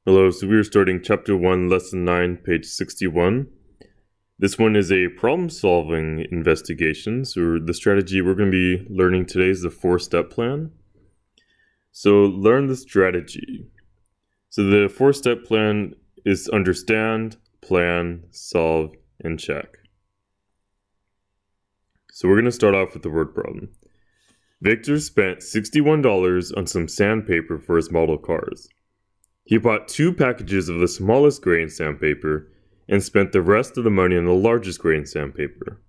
Hello, so we are starting Chapter 1, Lesson 9, page 61. This one is a problem-solving investigation, so the strategy we're going to be learning today is the four-step plan. So learn the strategy. So the four-step plan is understand, plan, solve, and check. So we're going to start off with the word problem. Victor spent $61 on some sandpaper for his model cars. He bought 2 packages of the smallest grain sandpaper and spent the rest of the money on the largest grain sandpaper.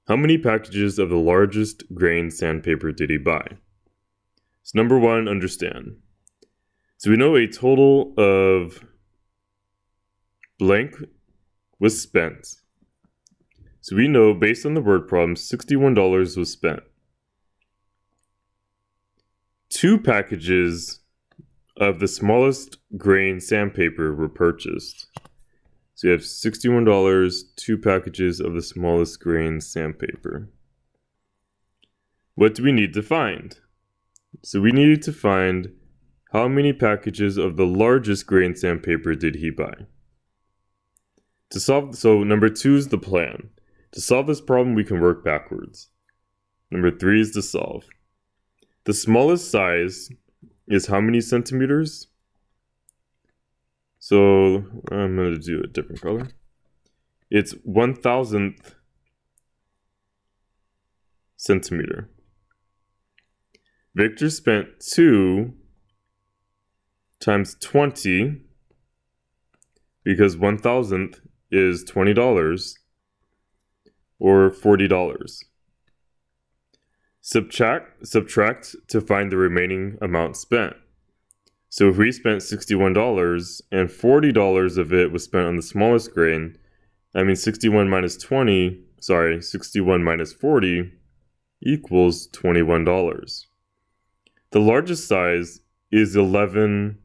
How many packages of the largest grain sandpaper did he buy? So number 1, understand. So we know a total of blank was spent. So we know based on the word problem, $61 was spent. 2 packages of the smallest grain sandpaper were purchased. So you have $61, 2 packages of the smallest grain sandpaper. What do we need to find? So we needed to find how many packages of the largest grain sandpaper did he buy. So number 2 is the plan. To solve this problem, we can work backwards. Number 3 is to solve. The smallest size is how many centimeters? So I'm going to do a different color. It's 1,000th centimeter. Victor spent 2 times 20 because 1,000th is $20 or $40. Subtract to find the remaining amount spent. So if we spent $61 and $40 of it was spent on the smallest grain, that means 61 minus 40 equals $21. The largest size is 11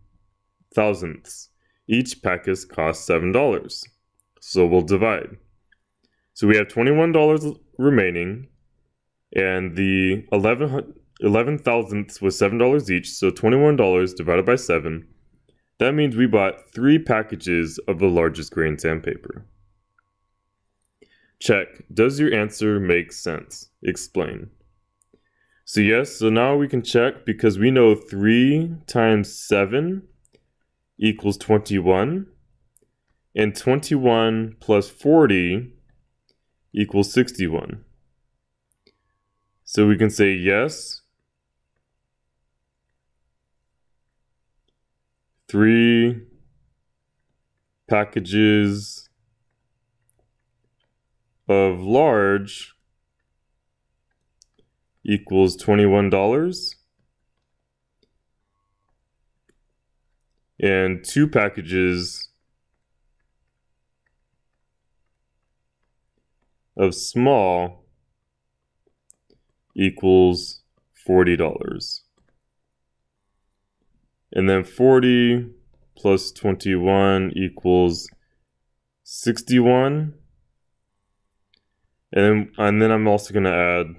thousandths. Each package costs $7. So we'll divide. So we have $21 remaining, and the 11 thousandths was $7 each, so $21 divided by 7. That means we bought 3 packages of the largest grain sandpaper. Check. Does your answer make sense? Explain. So yes, so now we can check because we know 3 times 7 equals 21, and 21 plus 40 equals 61. So we can say yes, 3 packages of large equals $21, and 2 packages of small equals $40. And then 40 plus 21 equals 61. And then I'm also going to add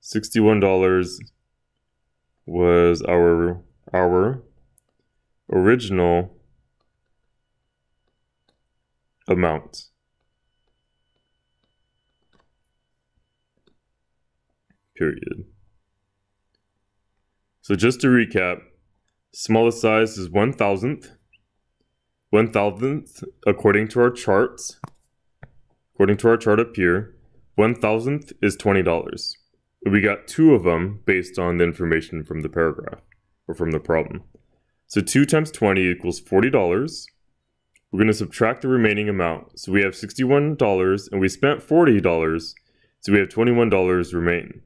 $61 was our original amount. Period. So just to recap, smallest size is 1,000th. 1,000th, according to our charts, according to our chart up here, 1,000th is $20. We got 2 of them based on the information from the paragraph or from the problem. So 2 times 20 equals $40. We're going to subtract the remaining amount. So we have $61 and we spent $40. So we have $21 remain.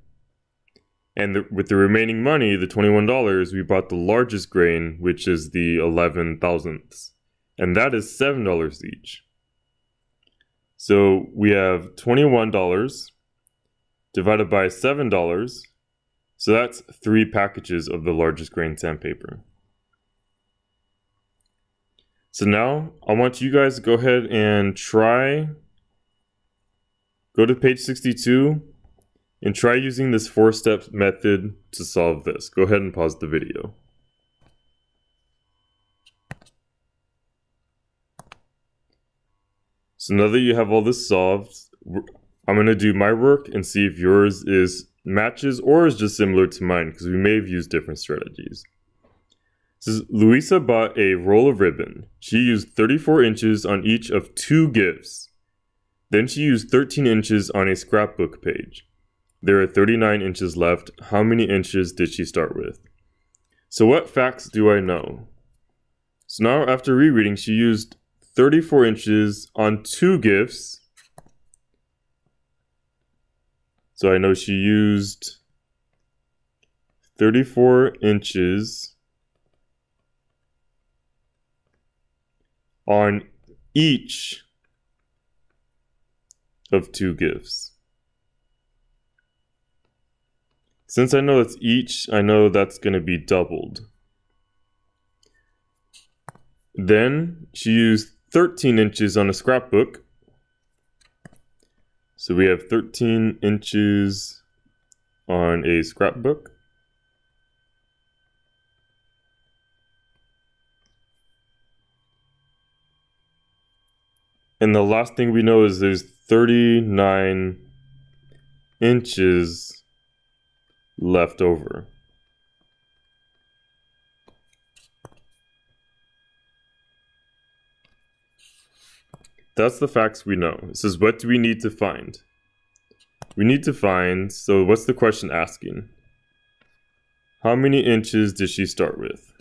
And with the remaining money, the $21, we bought the largest grain, which is the 11 thousandths. And that is $7 each. So we have $21 divided by $7. So that's 3 packages of the largest grain sandpaper. So now I want you guys to go ahead and go to page 62 and try using this 4-step method to solve this. Go ahead and pause the video. So now that you have all this solved, I'm going to do my work and see if yours is matches or is just similar to mine, because we may have used different strategies. This is Louisa bought a roll of ribbon. She used 34 inches on each of 2 gifts. Then she used 13 inches on a scrapbook page. There are 39 inches left. How many inches did she start with? So what facts do I know? So now after rereading, she used 34 inches on 2 gifts. So I know she used 34 inches on each of 2 gifts. Since I know it's each, I know that's going to be doubled. Then she used 13 inches on a scrapbook. So we have 13 inches on a scrapbook. And the last thing we know is there's 39 inches left over. That's the facts we know. It says, what do we need to find? We need to find, so what's the question asking? How many inches did she start with?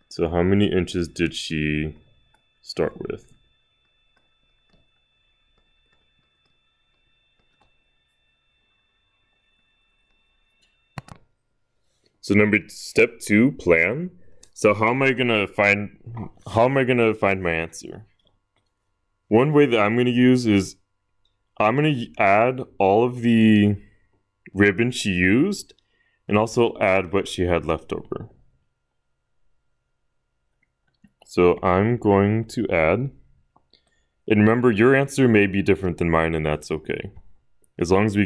So how many inches did she start with? So step 2, plan. So how am I gonna find my answer? One way that I'm gonna use is I'm gonna add all of the ribbon she used and also add what she had left over. So I'm going to add, and remember your answer may be different than mine, and that's okay. As long as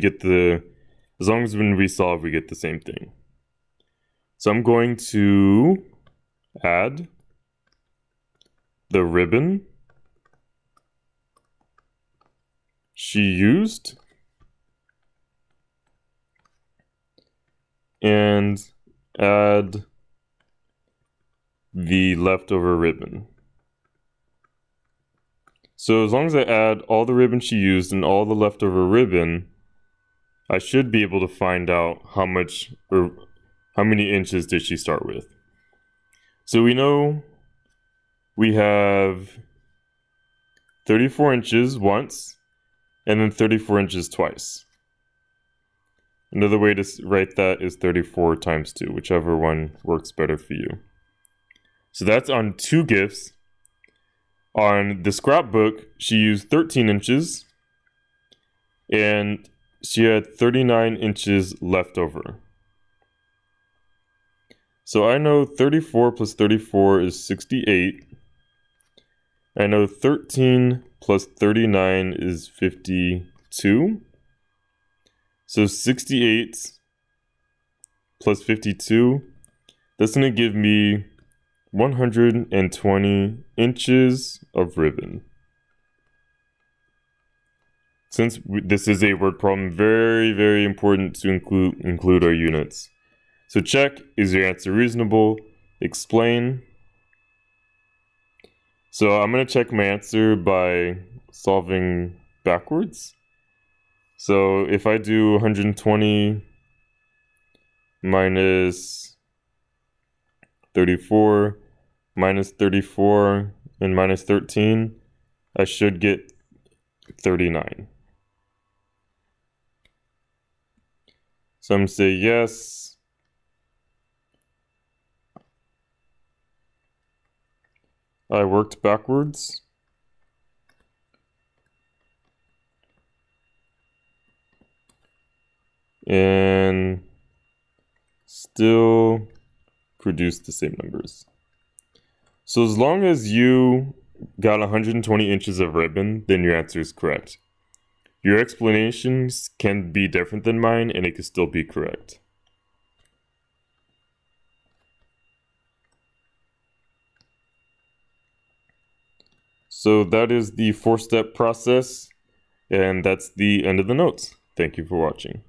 when we solve we get the same thing. So I'm going to add the ribbon she used and add the leftover ribbon. So as long as I add all the ribbon she used and all the leftover ribbon, I should be able to find out how many inches did she start with. So we know we have 34 inches once and then 34 inches twice. Another way to write that is 34 times 2, whichever one works better for you. So that's on 2 gifts. On the scrapbook, she used 13 inches and she had 39 inches left over. So I know 34 plus 34 is 68. I know 13 plus 39 is 52. So 68 plus 52, that's going to give me 120 inches of ribbon. Since this is a word problem, very, very important to include our units. So check, is your answer reasonable? Explain. So I'm going to check my answer by solving backwards. So if I do 120 minus 34 minus 34 and minus 13, I should get 39. So I'm going to say yes. I worked backwards. And still produce the same numbers. So as long as you got 120 inches of ribbon, then your answer is correct. Your explanations can be different than mine and it can still be correct. So that is the 4-step process, and that's the end of the notes. Thank you for watching.